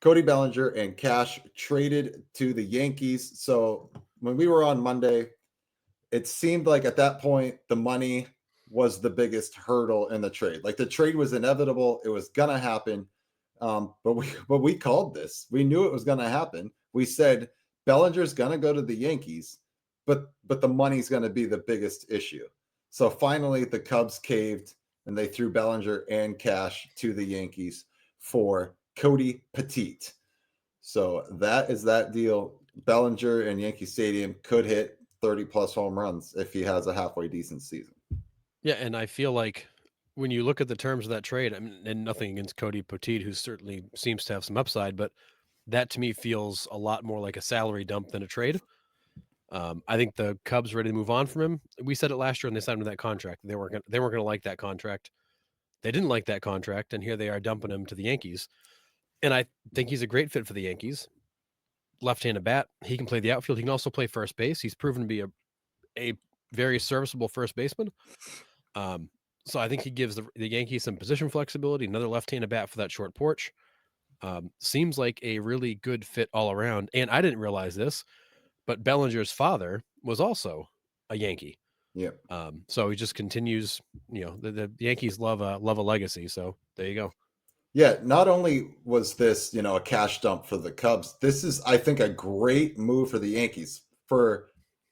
Cody Bellinger and Cash traded to the Yankees. So when we were on Monday, it seemed like at that point the money was the biggest hurdle in the trade. Like the trade was inevitable; it was gonna happen. But we called this. We knew it was gonna happen. We said Bellinger's gonna go to the Yankees, but the money's gonna be the biggest issue. So finally, the Cubs caved and they threw Bellinger and Cash to the Yankees for Cody Petite. So that is that deal. Bellinger in Yankee Stadium could hit 30 plus home runs if he has a halfway decent season. Yeah, and I feel like when you look at the terms of that trade, I mean, and nothing against Cody Poteet, who certainly seems to have some upside, but that to me feels a lot more like a salary dump than a trade. I think the Cubs are ready to move on from him. We said it last year, and they signed him to that contract. They weren't going to like that contract. They didn't like that contract, and here they are dumping him to the Yankees. And I think he's a great fit for the Yankees. Left-handed bat, he can play the outfield. He can also play first base. He's proven to be a very serviceable first baseman. Um, so I think he gives the Yankees some position flexibility. Another left-handed bat for that short porch. Seems like a really good fit all around. And I didn't realize this, but Bellinger's father was also a Yankee. Yeah. So he just continues. The Yankees love a legacy. So there you go. Yeah. Not only was this, a cash dump for the Cubs, this is, I think, a great move for the Yankees for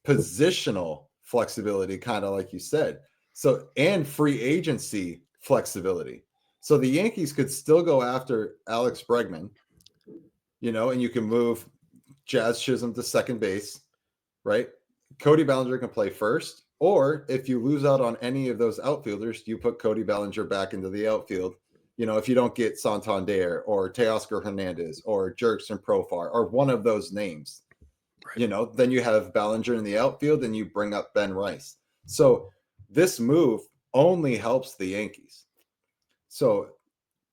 positional flexibility, kind of like you said. So, and free agency flexibility. So the Yankees could still go after Alex Bregman, and you can move Jazz Chisholm to second base, right? Cody Bellinger can play first, or if you lose out on any of those outfielders, you put Cody Bellinger back into the outfield. If you don't get Santander or Teoscar Hernandez or Jerkson Profar or one of those names, Right. then you have Bellinger in the outfield and you bring up Ben Rice. So this move only helps the Yankees. So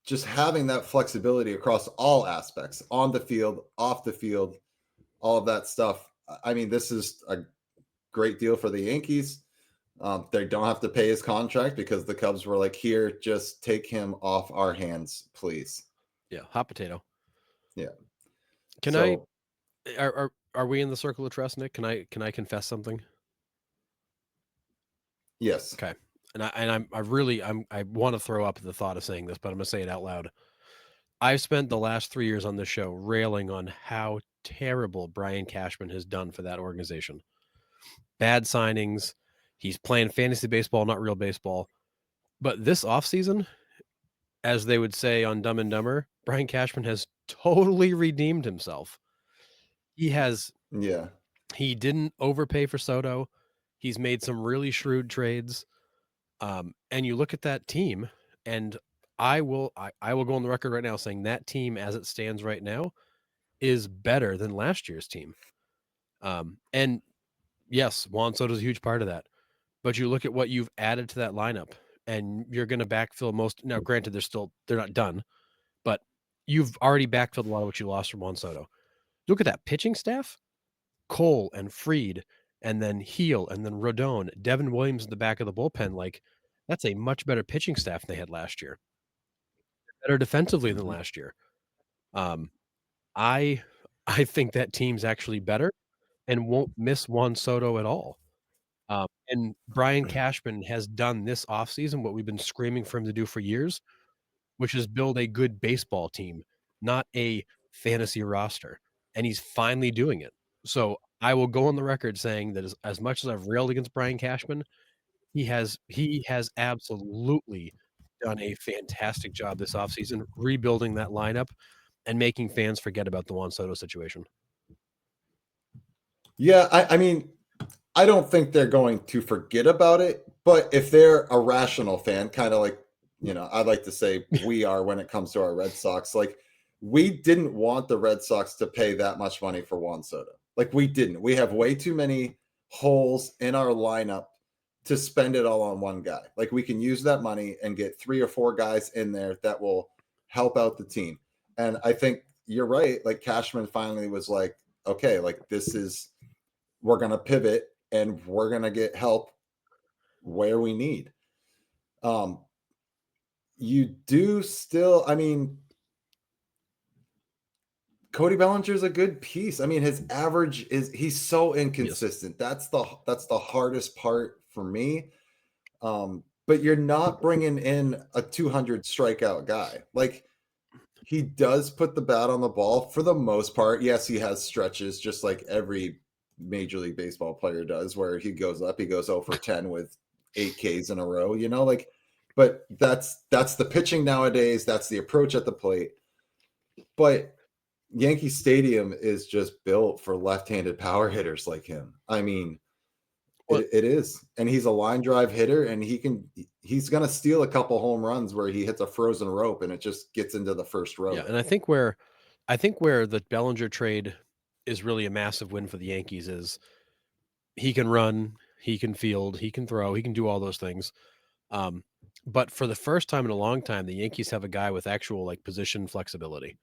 just having that flexibility across all aspects, on the field, off the field, all of that stuff. I mean, this is a great deal for the Yankees. They don't have to pay his contract because the Cubs were like, here, just take him off our hands, please. Yeah, hot potato. Yeah. Can I? So, Are we in the circle of trust, Nick? Can I confess something? yes. Okay. And I want to throw up at the thought of saying this, but I'm going to say it out loud. I've spent the last 3 years on this show railing on how terrible Brian Cashman has done for that organization. Bad signings. He's playing fantasy baseball, not real baseball. But this offseason, as they would say on Dumb and Dumber, Brian Cashman has totally redeemed himself. He has Yeah. he didn't overpay for Soto. He's made some really shrewd trades. And you look at that team, and I will go on the record right now saying that team as it stands right now is better than last year's team. And yes, Juan Soto's a huge part of that. But you look at what you've added to that lineup, and you're going to backfill most. Now, granted, they're not done, but you've already backfilled a lot of what you lost from Juan Soto. Look at that pitching staff: Cole and Freed, and then Heel, and then Rodon, Devin Williams in the back of the bullpen. Like that's a much better pitching staff than they had last year. Better defensively than Mhm. last year. Um, I I think that team's actually better and won't miss Juan Soto at all. And Brian Cashman has done this offseason what we've been screaming for him to do for years, which is build a good baseball team, not a fantasy roster. And he's finally doing it. So I will go on the record saying that as much as I've railed against Brian Cashman, he has absolutely done a fantastic job this offseason rebuilding that lineup and making fans forget about the Juan Soto situation. Yeah. I mean, I don't think they're going to forget about it, but if they're a rational fan, kind of like, I'd like to say we are when it comes to our Red Sox, like we didn't want the Red Sox to pay that much money for Juan Soto. Like we didn't. We have way too many holes in our lineup to spend it all on one guy. Like we can use that money and get 3 or 4 guys in there that will help out the team. And I think you're right. Like Cashman finally was like, okay, like we're going to pivot and we're going to get help where we need. Um, you do still, I mean, Cody Bellinger's a good piece. I mean, his average is he's so Yes. inconsistent. That's the hardest part for me. But you're not bringing in a 200 strikeout guy. Like he does put the bat on the ball for the most part. Yes, he has stretches just like every Major League Baseball player does, where he goes up, he goes 0 for 10 with 8 Ks in a row, like, but that's the pitching nowadays. That's the approach at the plate. But Yankee Stadium is just built for left-handed power hitters like him. I mean, Well, it is. And he's a line drive hitter, and he's gonna steal a couple home runs where he hits a frozen rope and it just gets into the first row yeah, and there. I think where the Bellinger trade is really a massive win for the Yankees is he can run, he can field, he can throw, he can do all those things. Um, but for the first time in a long time, the Yankees have a guy with actual like position flexibility.